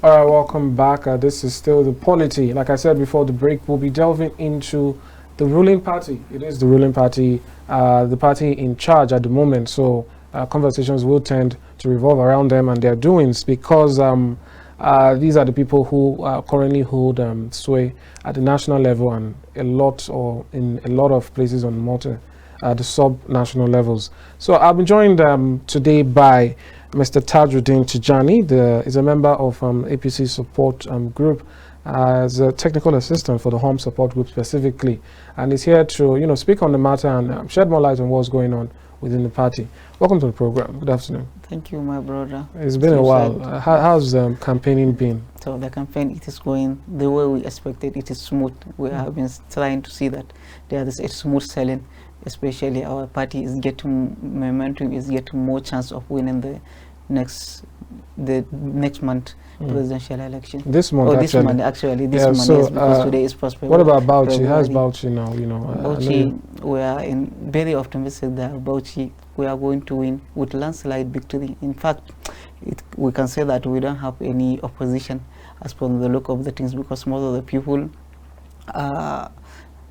All right, welcome back. This is still the Polity. Like I said before the break, we'll be delving into the ruling party. It is the ruling party, the party in charge at the moment. So conversations will tend to revolve around them and their doings because these are the people who currently hold sway at the national level and in a lot of places on the sub-national levels. So I've been joined today by Mr. Tajuddin Tijani, is a member of APC support group as a technical assistant for the home support group specifically, and is here to speak on the matter and shed more light on what's going on within the party. Welcome to the program. Good afternoon. Thank you, my brother. It's been a while. How's campaigning been? So the campaign, it is going the way we expected. It is smooth. We have been trying to see that there is a smooth selling. Especially our party is getting momentum, is getting more chance of winning the next month presidential election. This month, this month actually. This month, so, yes, because today is February. What about Bauchi? How's Bauchi now? Bauchi, we are very optimistic that Bauchi, we are going to win with landslide victory. In fact, we can say that we don't have any opposition as per the look of the things, because most of the people are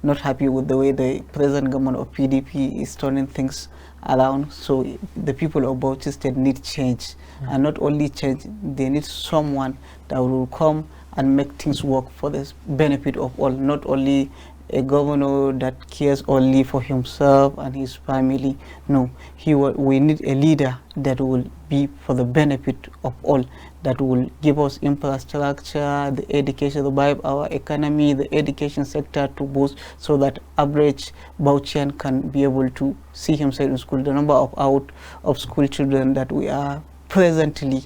not happy with the way the present government of PDP is turning things around. So the people of Bauchi State need change, and not only change, they need someone that will come and make things work for the benefit of all, not only a governor that cares only for himself and his family. No, we need a leader that will be for the benefit of all, that will give us infrastructure, the education, to buy our economy, the education sector to boost, so that average Bauchian can be able to see himself in school. The number of school children that we are presently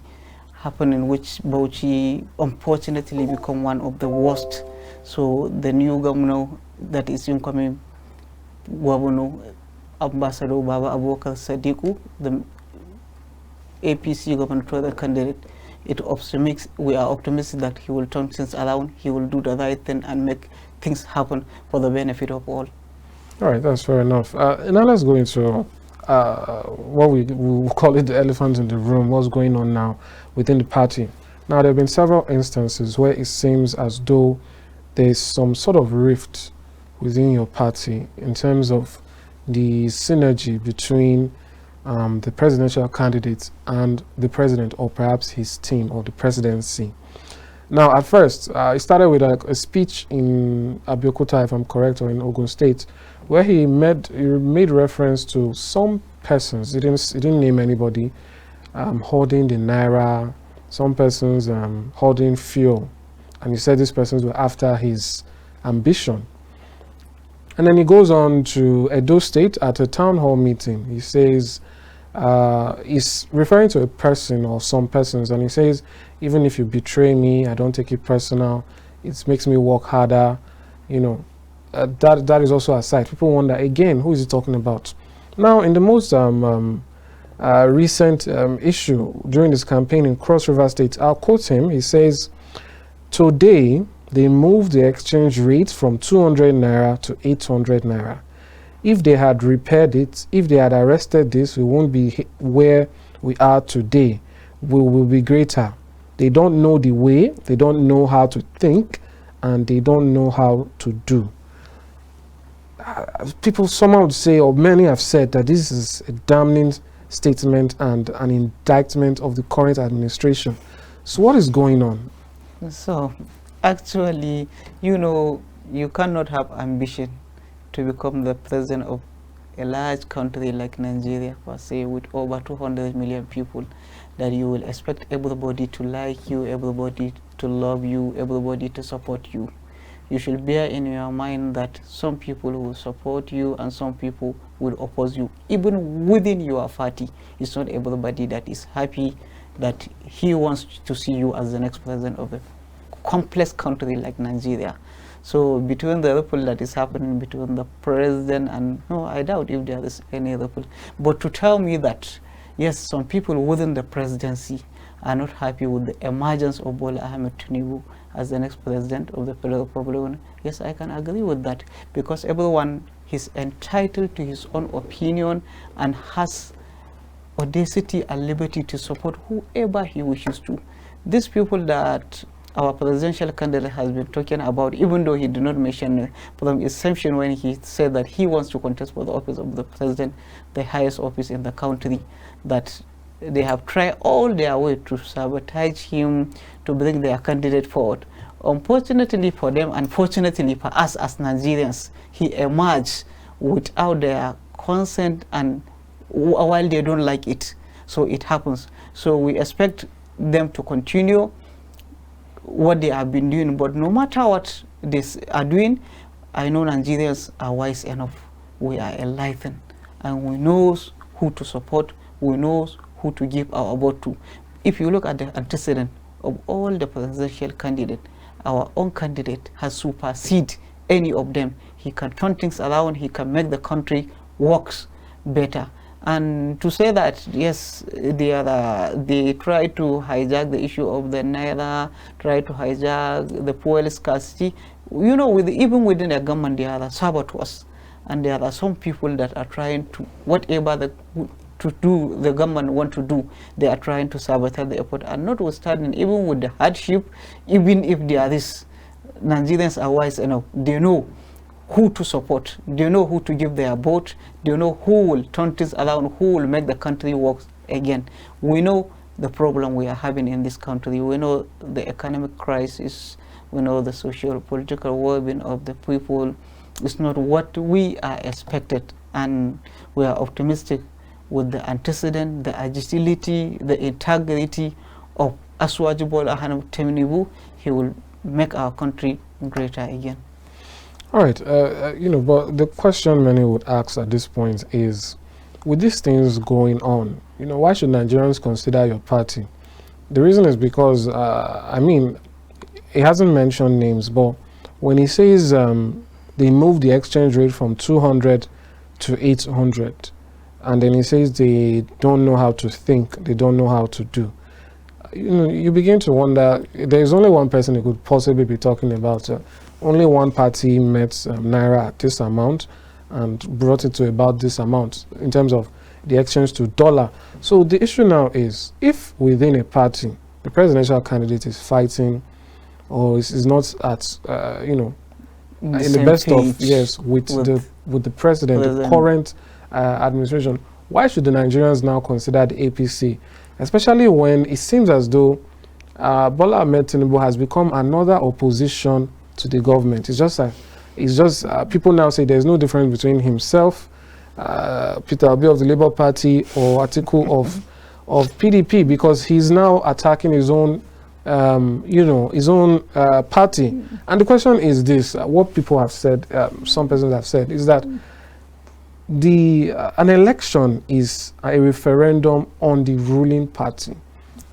happening, which Bauchi unfortunately become one of the worst. So the new governor that is incoming, Governor Ambassador Baba Abubakar Sadiku, the APC gubernatorial candidate, we are optimistic that he will turn things around, he will do the right thing and make things happen for the benefit of all. All right, that's fair enough. Now let's go into what we call it the elephant in the room, what's going on now within the party. Now, there have been several instances where it seems as though there's some sort of rift within your party in terms of the synergy between the presidential candidate and the president, or perhaps his team, or the presidency. Now, at first, it started with a speech in Abeokuta, if I'm correct, or in Ogun State, where he made reference to some persons. He didn't name anybody, holding the naira, some persons holding fuel, and he said these persons were after his ambition. And then he goes on to Edo State at a town hall meeting. He says, he's referring to a person or some persons, and he says, even if you betray me, I don't take it personal. It makes me work harder. That is also aside. People wonder, again, who is he talking about? Now, in the most recent issue during this campaign in Cross River State, I'll quote him. He says, today, they moved the exchange rate from 200 naira to 800 naira. If they had repaired it, if they had arrested this, we won't be where we are today. We will be greater. They don't know the way, they don't know how to think, and they don't know how to do. People, someone would say, or many have said, that this is a damning statement and an indictment of the current administration. So what is going on? So, actually, you cannot have ambition to become the president of a large country like Nigeria, per se, with over 200 million people, that you will expect everybody to like you, everybody to love you, everybody to support you. You should bear in your mind that some people will support you and some people will oppose you. Even within your party, it's not everybody that is happy that he wants to see you as the next president of a complex country like Nigeria. So between the ripple that is happening between the president and, no, I doubt if there is any ripple. But to tell me that, yes, some people within the presidency are not happy with the emergence of Bola Ahmed Tinubu as the next president of the Federal Republic, yes, I can agree with that, because everyone is entitled to his own opinion and has audacity and liberty to support whoever he wishes to. these people that our presidential candidate has been talking about, even though he did not mention from assumption when he said that he wants to contest for the office of the president, the highest office in the country, that they have tried all their way to sabotage him, to bring their candidate forward. Unfortunately for them, unfortunately for us as Nigerians, he emerged without their consent, and while they don't like it. So it happens. So we expect them to continue what they have been doing, but no matter what they are doing, I know Nigerians are wise enough. We are enlightened, and we know who to support, we know who to give our vote to. If you look at the antecedent of all the presidential candidates, our own candidate has superseded any of them. He can turn things around, he can make the country works better. And to say that, yes, they try to hijack the issue of the Naira, try to hijack the fuel scarcity, you know, even within the government, there are saboteurs. And there are some people that are trying to, whatever the government want to do, they are trying to sabotage the effort. And notwithstanding, even with the hardship, even if there is, Nigerians are wise enough, they know who to support, they know who to give their vote, they know who will turn things around, who will make the country work again. We know the problem we are having in this country, we know the economic crisis, we know the social political well-being of the people is not what we are expected, and we are optimistic with the antecedent, the agility, the integrity of Asuwaju Bola Ahmed Tinubu. He will make our country greater again. All right, you know, but the question many would ask at this point is, with these things going on, you know, why should Nigerians consider your party? The reason is because, I mean, he hasn't mentioned names, but when he says they moved the exchange rate from 200 to 800, and then he says they don't know how to think, they don't know how to do, you know, you begin to wonder, there's only one person who could possibly be talking about only one party met Naira at this amount and brought it to about this amount in terms of the exchange to dollar. So the issue now is, if within a party the presidential candidate is fighting or is not at, you know, in the best of, yes, with the president, the current administration, why should the Nigerians now consider the APC? Especially when it seems as though Bola Ahmed Tinubu has become another opposition to the government. It's just people now say there's no difference between himself, Peter Obi of the Labour Party, or Atiku of PDP, because he's now attacking his own, you know, his own party. And the question is this: what people have said, some persons have said, is that an election is a referendum on the ruling party.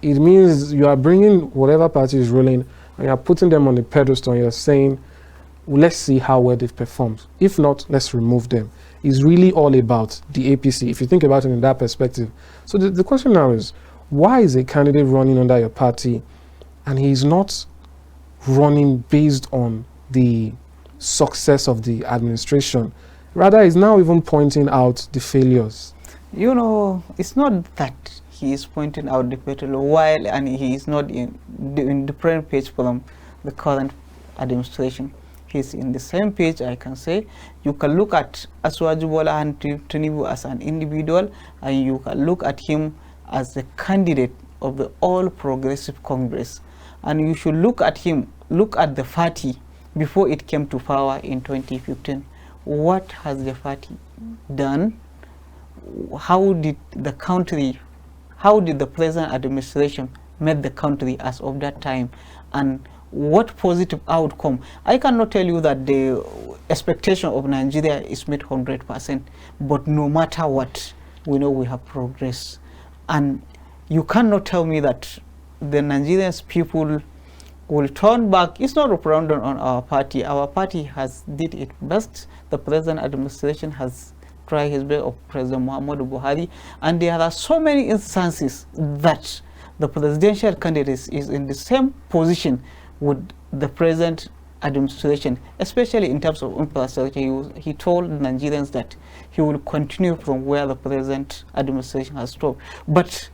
It means you are bringing whatever party is ruling, and you are putting them on a pedestal, and you're saying, well, let's see how well they've performed. If not, let's remove them. It's really all about the APC, if you think about it in that perspective. So the question now is, why is a candidate running under your party and he's not running based on the success of the administration? Rather, he's now even pointing out the failures. You know, it's not that he is pointing out the failure while, and he is not in different page from the current administration. He's in the same page, I can say. You can look at Asuwaju Bola Ahmed Tinubu as an individual, and you can look at him as the candidate of the All Progressive Congress. And you should look at him, look at the party before it came to power in 2015. What has the party done? How did the present administration make the country as of that time? And what positive outcome? I cannot tell you that the expectation of Nigeria is met 100%, but no matter what, we know we have progress. And you cannot tell me that the Nigerian people will turn back. It's not a referendum on our party. Our party has did its best. The present administration has tried his best of President Muhammadu Buhari, and there are so many instances that the presidential candidate is in the same position with the present administration, especially in terms of infrastructure. He told Nigerians that he will continue from where the present administration has stopped. But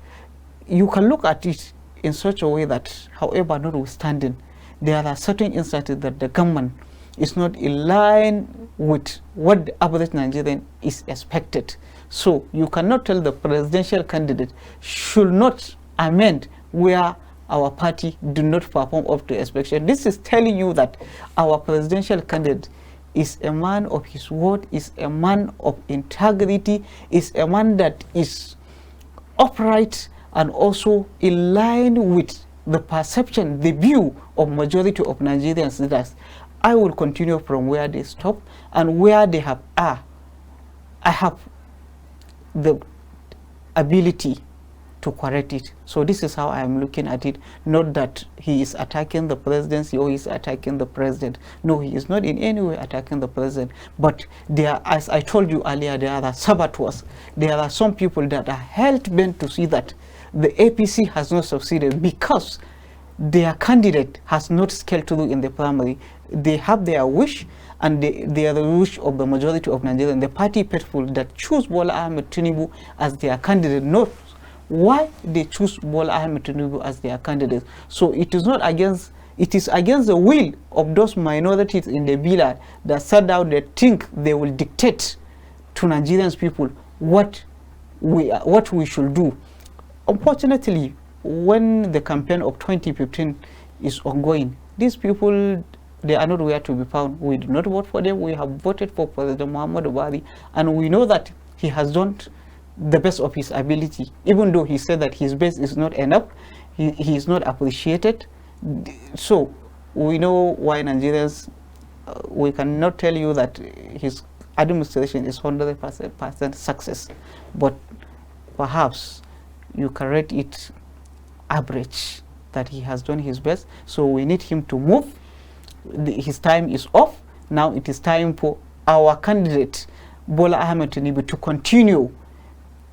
you can look at it in such a way that, however, notwithstanding, there are certain instances that the government is not in line with what the average Nigerian is expected. So you cannot tell the presidential candidate should not amend where our party do not perform up to expectation. This is telling you that our presidential candidate is a man of his word, is a man of integrity, is a man that is upright and also in line with the perception, the view of majority of Nigerians. That I will continue from where they stop, and where they have I have the ability to correct it. So this is how I am looking at it. Not that he is attacking the presidency or he is attacking the president. No, he is not in any way attacking the president. But there, as I told you earlier, there are saboteurs. There are some people that are hell-bent to see that the APC has not succeeded because their candidate has not scaled through in the primary. They have their wish, and they are the wish of the majority of Nigerians. The party faithful that choose Bola Ahmed Tinubu as their candidate knows why they choose Bola Ahmed Tinubu as their candidate. So it is not against, it is against the will of those minorities in the village that sat down, they think they will dictate to Nigerians people what we should do. Unfortunately, when the campaign of 2015 is ongoing, these people, they are not where to be found. We do not vote for them. We have voted for President Muhammadu Buhari, and we know that he has done the best of his ability, even though he said that his best is not enough. He is not appreciated. So we know why Nigerians, we cannot tell you that his administration is 100% success, but perhaps you can rate it average, that he has done his best. So we need him to move. His time is off. Now it is time for our candidate Bola Ahmed Tinubu to continue,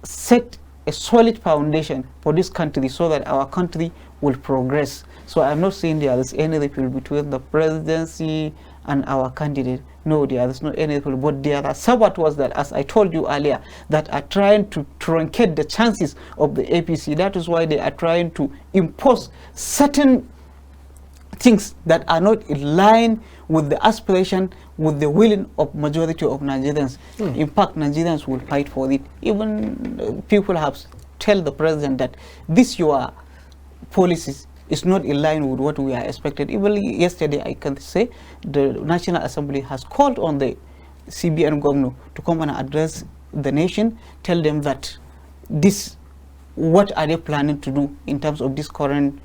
set a solid foundation for this country so that our country will progress. So I'm not saying there is any rivalry between the presidency and our candidate. No, there is not any rivalry, but there are saboteurs that, as I told you earlier, that are trying to truncate the chances of the APC. That is why they are trying to impose certain things that are not in line with the aspiration, with the willing of majority of Nigerians. In fact, Nigerians will fight for it. Even people have tell the president that this your policies is not in line with what we are expected. Even yesterday, I can say the National Assembly has called on the CBN governor to come and address the nation, tell them that this, what are they planning to do in terms of this current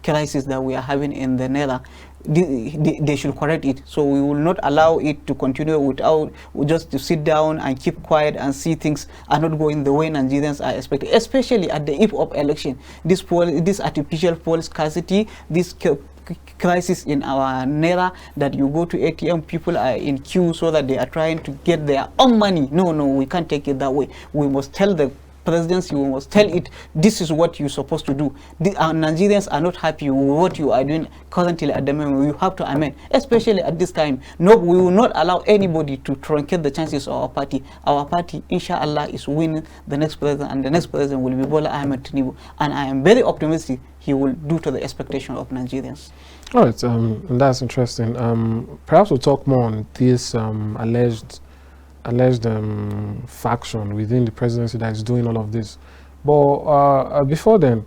crisis that we are having in the Nela. They should correct it. So we will not allow it to continue without just to sit down and keep quiet and see things are not going the way Nigerians are expecting, especially at the eve of election. This artificial poll scarcity, this crisis in our Naira, that you go to ATM, people are in queue so that they are trying to get their own money. No, we can't take it that way. We must tell the presidency, we must tell it, this is what you're supposed to do. Nigerians are not happy with what you are doing currently at the moment. You have to amend, especially at this time. No, we will not allow anybody to truncate the chances of our party. Our party, inshallah, is winning the next president, and the next president will be Bola Ahmed Tinubu. And I am very optimistic he will do to the expectation of Nigerians. All right, that's interesting. Perhaps we'll talk more on this alleged faction within the presidency that is doing all of this. But before then,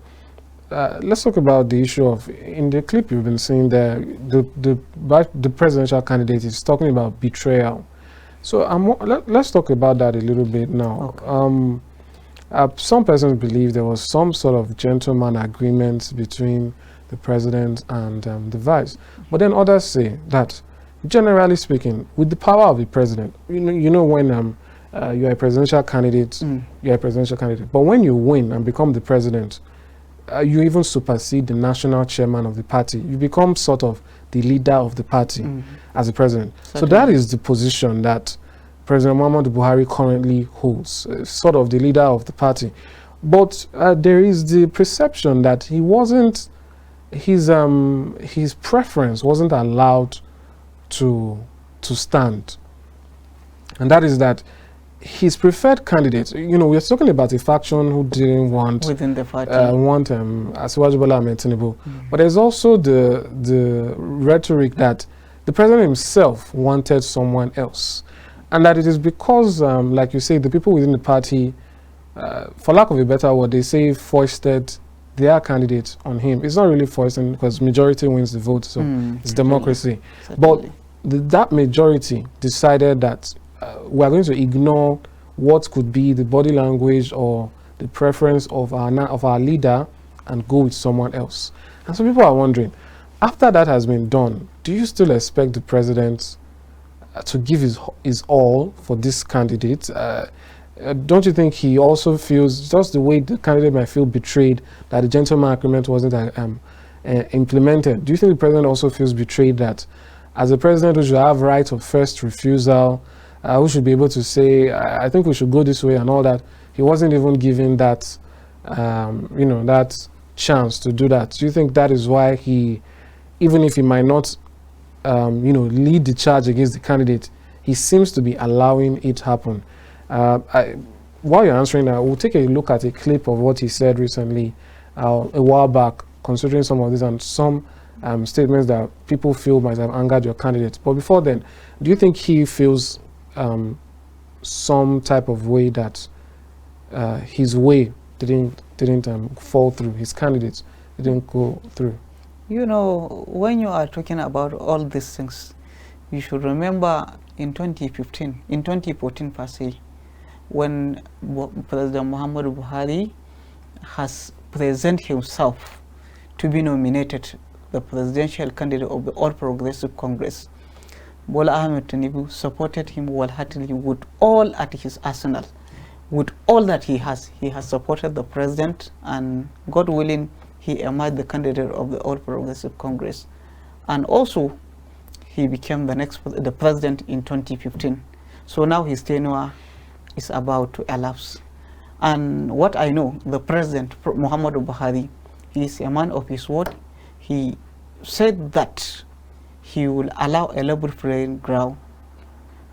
let's talk about the issue of, in the clip you've been seeing there, the presidential candidate is talking about betrayal. So let's talk about that a little bit now. Okay. Some persons believe there was some sort of gentleman agreement between the president and the vice. But then others say that, generally speaking, with the power of the president, you know when you're a presidential candidate, you're a presidential candidate. But when you win and become the president, you even supersede the national chairman of the party. You become sort of the leader of the party as the president. Certainly. So that is the position that President Muhammadu Buhari currently holds, sort of the leader of the party. But there is the perception that he wasn't, his preference wasn't allowed to stand, and that is that his preferred candidate, you know, we're talking about a faction who didn't want within the party Asiwaju Bola Ahmed Tinubu, but there's also the rhetoric that the president himself wanted someone else, and that it is because, like you say, the people within the party, for lack of a better word, they say foisted their candidate on him. It's not really foisting because majority wins the vote, so it's democracy. Certainly. But that majority decided that we are going to ignore what could be the body language or the preference of our leader and go with someone else. And so people are wondering, after that has been done, do you still expect the president to give his all for this candidate? Don't you think he also feels, just the way the candidate might feel betrayed that the gentleman agreement wasn't implemented? Do you think the president also feels betrayed that as a president who should have right of first refusal, who should be able to say, I think we should go this way and all that, he wasn't even given that, you know, that chance to do that? Do you think that is why he, even if he might not, you know, lead the charge against the candidate, he seems to be allowing it happen? While you're answering that, we'll take a look at a clip of what he said recently, a while back, considering some of this and some statements that people feel might have angered your candidate. But before then, do you think he feels some type of way that his way didn't fall through, his candidates didn't go through? You know, when you are talking about all these things, you should remember in 2014 per se, when President Muhammadu Buhari has presented himself to be nominated the presidential candidate of the All Progressive Congress, Bola Ahmed Tinubu supported him wholeheartedly with all at his arsenal, with all that he has. He has supported the president, and God willing, he emerged the candidate of the All Progressive Congress. And also, he became the president in 2015. So now his tenure is about to elapse. And what I know, the president, Muhammadu Buhari, he is a man of his word. He said that he will allow a level playing ground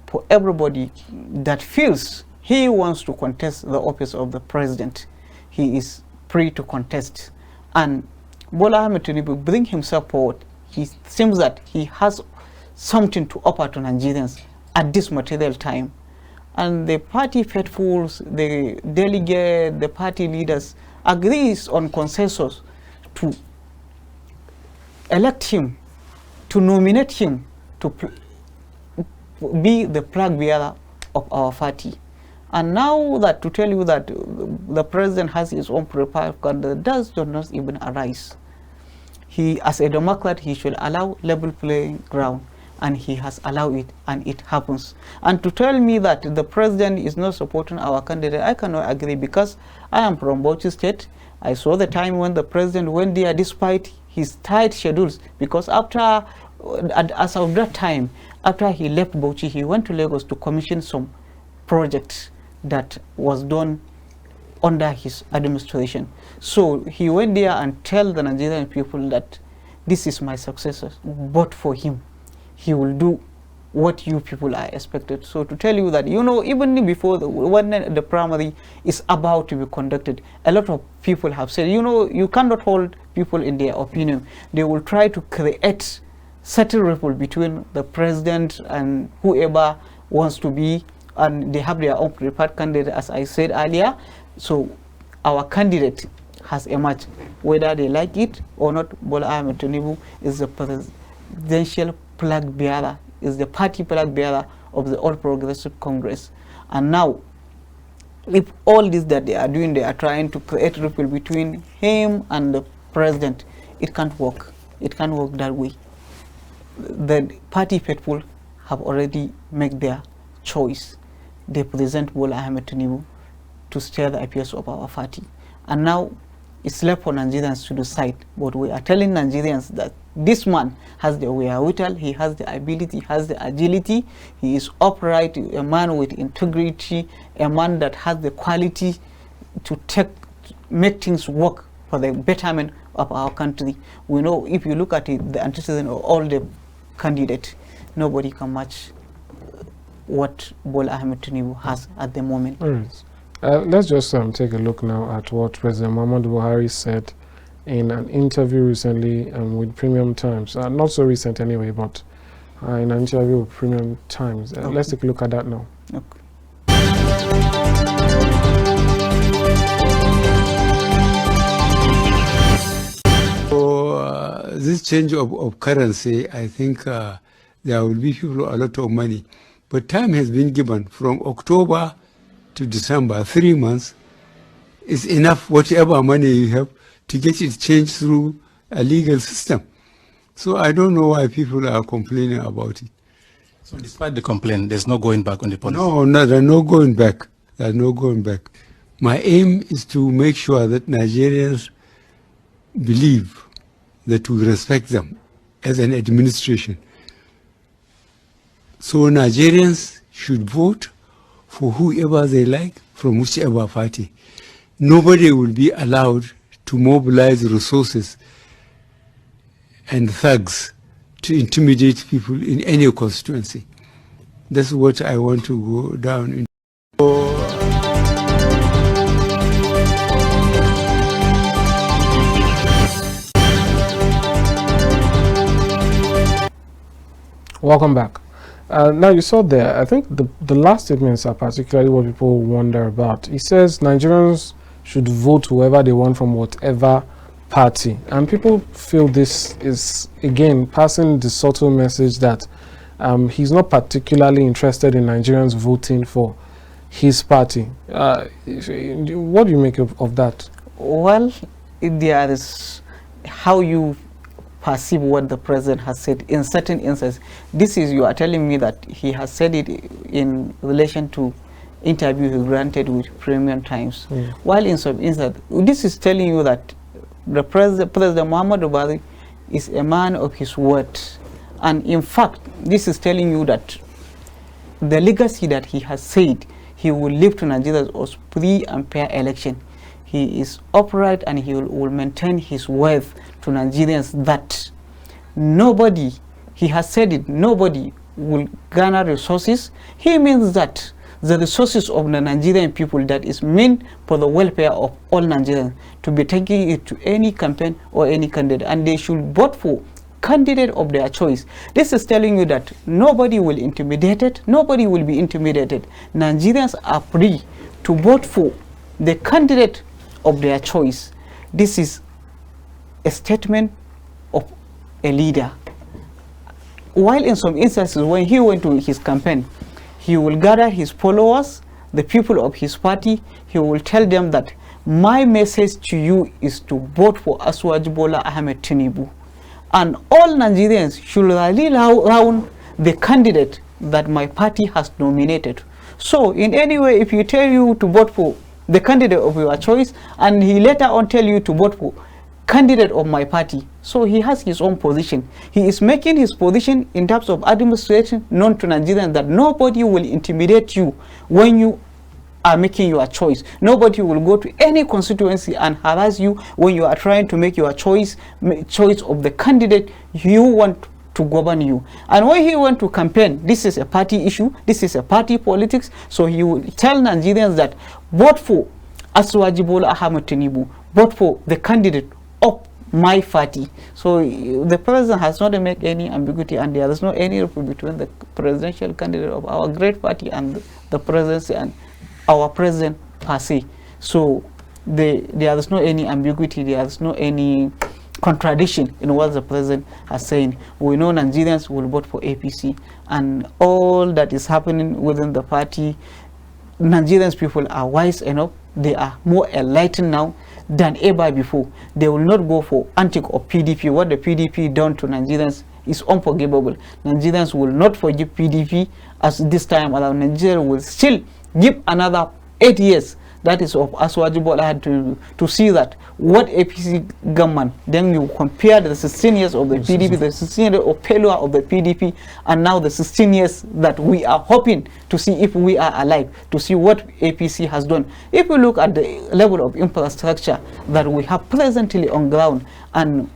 for everybody that feels he wants to contest the office of the president. He is free to contest. And Bola Ahmed Tinubu bring himself forward. He seems that he has something to offer to Nigerians at this material time. And the party faithfuls, the delegate, the party leaders agrees on consensus to elect him, to nominate him to be the flag bearer of our party. And now that to tell you that the president has his own prepared candidate does not even arise. He, as a Democrat, he should allow level playing ground, and he has allowed it, and it happens. And to tell me that the president is not supporting our candidate, I cannot agree, because I am from Bauchi State. I saw the time when the president went there despite his tight schedules, because after, as of that time, after he left Bauchi, he went to Lagos to commission some projects that was done under his administration. So he went there and tell the Nigerian people that this is my successor, vote for him. He will do what you people are expected. So to tell you that, you know, even before when the primary is about to be conducted, a lot of people have said, you know, you cannot hold people in their opinion. They will try to create certain ripple between the president and whoever wants to be, and they have their own prepared candidate, as I said earlier. So our candidate has emerged, whether they like it or not. Bola Ahmed Tinubu is the presidential flag bearer, is the party flag bearer of the All Progressive Congress. And now, if all this that they are doing, they are trying to create ripple between him and the president, it can't work. It can't work that way. The party faithful have already made their choice. They present Bola Ahmed Tinubu to steer the affairs of our party. And now it's left for Nigerians to decide. But we are telling Nigerians that this man has the wherewithal, he has the ability, he has the agility, he is upright, a man with integrity, a man that has the quality to make things work for the betterment of our country. We know, if you look at it, the antecedent of all the candidates, nobody can match what Bola Ahmed Tinubu has at the moment. All right. Let's just take a look now at what President Muhammadu Buhari said in an interview recently with Premium Times. Not so recent anyway, but in an interview with Premium Times. Okay. Let's take a look at that now. Okay. So this change of currency, I think there will be people a lot of money. But time has been given from October to December, 3 months is enough, whatever money you have, to get it changed through a legal system. So I don't know why people are complaining about it. So despite the complaint, there's no going back on the policy? No, there's no going back. There's no going back. My aim is to make sure that Nigerians believe that we respect them as an administration. So Nigerians should vote for whoever they like from whichever party. Nobody will be allowed to mobilize resources and thugs to intimidate people in any constituency. That's what I want to go down in. Welcome back. Now you saw there, I think the last statements are particularly what people wonder about. He says Nigerians should vote whoever they want from whatever party. And people feel this is, again, passing the subtle message that he's not particularly interested in Nigerians voting for his party. What do you make of that? Well, there is how you perceive what the president has said in certain instances. This is, you are telling me that he has said it in relation to interview he granted with Premium Times. While in some instances, this is telling you that the President Muhammadu Buhari is a man of his word. And in fact, this is telling you that the legacy that he has said he will leave to Nigerians was free and fair election. He is upright and he will maintain his worth to Nigerians that nobody, he has said it, nobody will garner resources. He means that the resources of the Nigerian people that is meant for the welfare of all Nigerians to be taking it to any campaign or any candidate, and they should vote for candidate of their choice. This is telling you that nobody will intimidate it, nobody will be intimidated. Nigerians are free to vote for the candidate of their choice. This is a statement of a leader. While in some instances, when he went to his campaign, he will gather his followers, the people of his party. He will tell them that my message to you is to vote for Asuwaji Bola Ahmed Tinubu, and all Nigerians should rally around the candidate that my party has nominated. So in any way, if you tell you to vote for the candidate of your choice, and he later on tell you to vote for candidate of my party, so he has his own position. He is making his position in terms of administration known to Nigerians that nobody will intimidate you when you are making your choice. Nobody will go to any constituency and harass you when you are trying to make your choice of the candidate you want to govern you. And when he went to campaign, this is a party issue, this is a party politics, so he will tell Nigerians that vote for Asuwaji Bola Ahmed Tinubu, vote for the candidate of my party. So the president has not made any ambiguity, and there is no any difference between the presidential candidate of our great party and the presidency and our president per se. So there is no any ambiguity, there is no any contradiction in what the president has saying. We know Nigerians will vote for APC, and all that is happening within the party, Nigerians people are wise enough, they are more enlightened now than ever before. They will not go for antic of PDP. What the PDP done to Nigerians is unforgivable. Nigerians will not forgive PDP as this time around. Nigeria will still give another 8 years, that is of Asuwaji Bola had to see that what APC government, then you compare the 16 years of the PDP, the 16 years of failure of the PDP, and now the 16 years that we are hoping to see if we are alive, to see what APC has done. If we look at the level of infrastructure that we have presently on ground and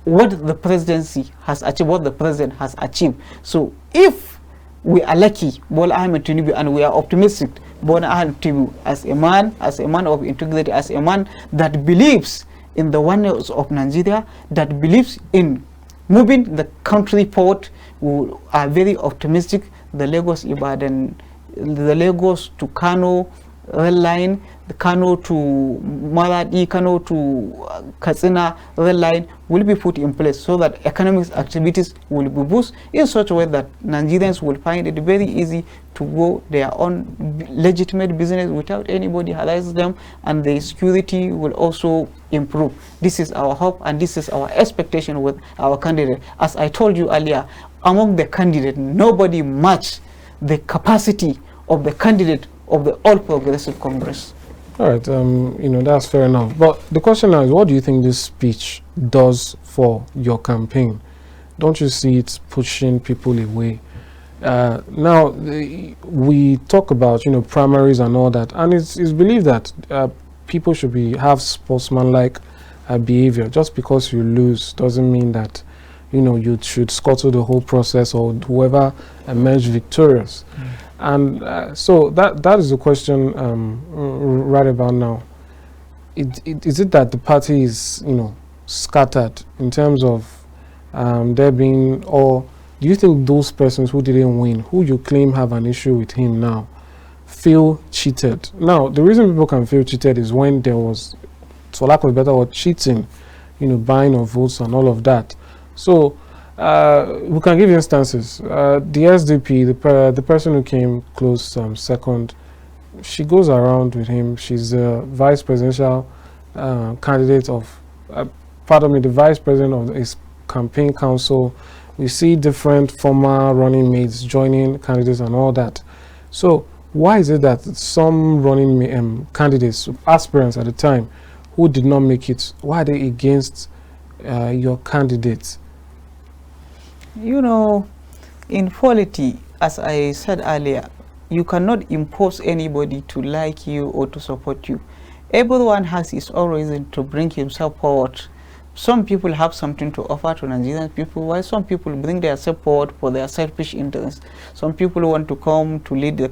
what the presidency has achieved, what the president has achieved. So if we are lucky, Bola Ahmed Tinubu, and we are optimistic, Bola Ahmed Tinubu, as a man of integrity, as a man that believes in the oneness of Nigeria, that believes in moving the country forward. We are very optimistic. The Lagos-Ibadan, the Lagos to Kano rail line, the Kano to Maradi, Kano to Katsina rail line will be put in place so that economic activities will be boosted in such a way that Nigerians will find it very easy to go their own legitimate business without anybody harassing them, and the security will also improve. This is our hope and this is our expectation with our candidate. As I told you earlier, among the candidates, nobody matched the capacity of the candidate of the All Progressive Congress. All right, you know, that's fair enough. But the question now is, what do you think this speech does for your campaign? Don't you see it pushing people away? Now, we talk about, you know, primaries and all that, and it's believed that people should have sportsmanlike behavior. Just because you lose doesn't mean that, you know, you should scuttle the whole process or whoever emerged victorious. And so that is the question right about now. Is it that the party is, you know, scattered in terms of there being, or do you think those persons who didn't win, who you claim have an issue with him now, feel cheated? Now, the reason people can feel cheated is when there was, for lack of a better word, cheating, you know, buying of votes and all of that. So we can give instances. The SDP, the person who came close second, she goes around with him. She's the vice presidential candidate of, the vice president of his campaign council. We see different former running mates joining candidates and all that. So why is it that some running candidates, aspirants at the time, who did not make it, why are they against your candidates? You know, in Polity, as I said earlier, you cannot impose anybody to like you or to support you. Everyone has his own reason to bring himself forward. Some people have something to offer to Nigerian people, while some people bring their support for their selfish interests. Some people want to come to lead the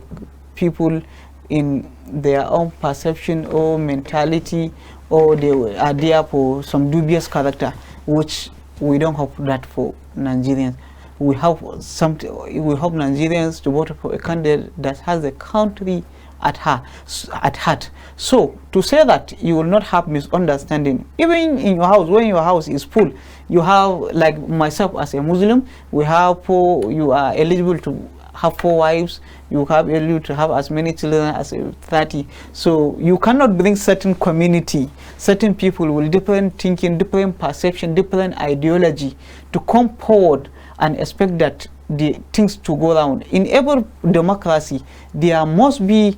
people in their own perception or mentality, or they are there for some dubious character, which we don't hope that for Nigerians. We hope Nigerians to vote for a candidate that has the country at heart. So to say that you will not have misunderstanding, even in your house, when your house is full, you have, like myself as a Muslim, you are eligible to have 4 wives, you have eligible to have as many children as 30. So you cannot bring certain community, certain people with different thinking, different perception, different ideology to come forward and expect that the things to go around. In every democracy, there must be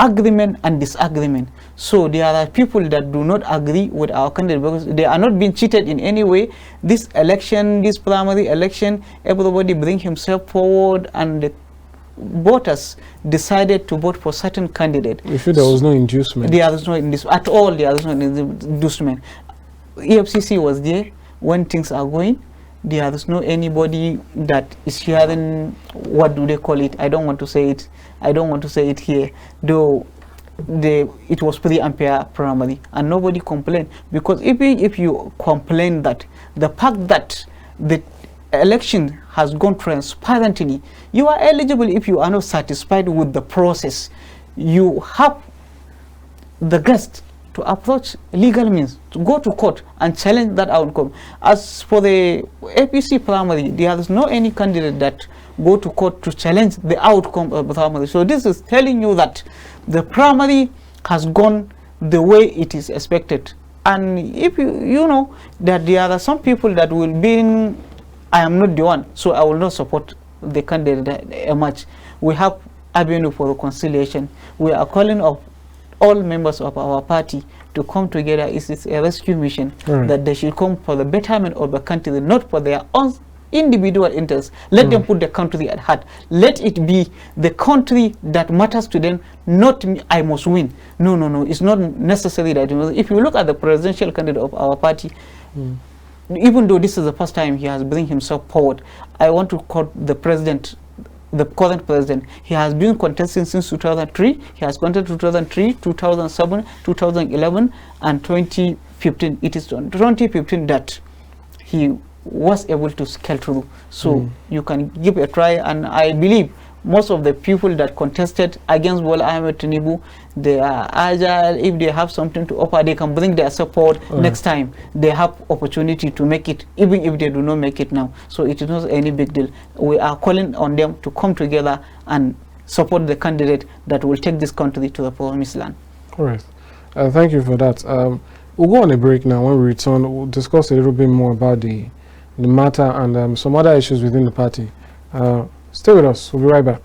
agreement and disagreement. So there are people that do not agree with our candidate because they are not being cheated in any way. This election, this primary election, everybody bring himself forward and the voters decided to vote for certain candidate. You feel there was no inducement? There was no inducement at all. There was no inducement. EFCC was there when things are going. There is no anybody that is hearing, what do they call it? I don't want to say it. I don't want to say it here. Though it was pretty unfair primary, and nobody complained, because even if you complain that the fact that the election has gone transparently, you are eligible. If you are not satisfied with the process, you have the guts to approach legal means, to go to court and challenge that outcome. As for the APC primary, there is no any candidate that go to court to challenge the outcome of the primary. So this is telling you that the primary has gone the way it is expected. And if you know that there are some people that will be in, I am not the one, so I will not support the candidate much. We have avenue for reconciliation. We are calling of all members of our party to come together. It's a rescue mission that they should come for the betterment of the country, not for their own individual interests. Let them put the country at heart. Let it be the country that matters to them, not me, I must win. No. It's not necessary that. If you look at the presidential candidate of our party, even though this is the first time he has bring himself forward, I want to call the president the current president. He has been contesting since 2003. He has contested 2003, 2007, 2011, and 2015. It is 2015 that he was able to scale through. So you can give a try, and I believe most of the people that contested against Bola Ahmed Tinubu, they are agile. If they have something to offer, they can bring their support next time. They have opportunity to make it, even if they do not make it now. So it is not any big deal. We are calling on them to come together and support the candidate that will take this country to the promised land. All right. Thank you for that. We'll go on a break now. When we return, we'll discuss a little bit more about the matter and some other issues within the party. Stay with us. We'll be right back.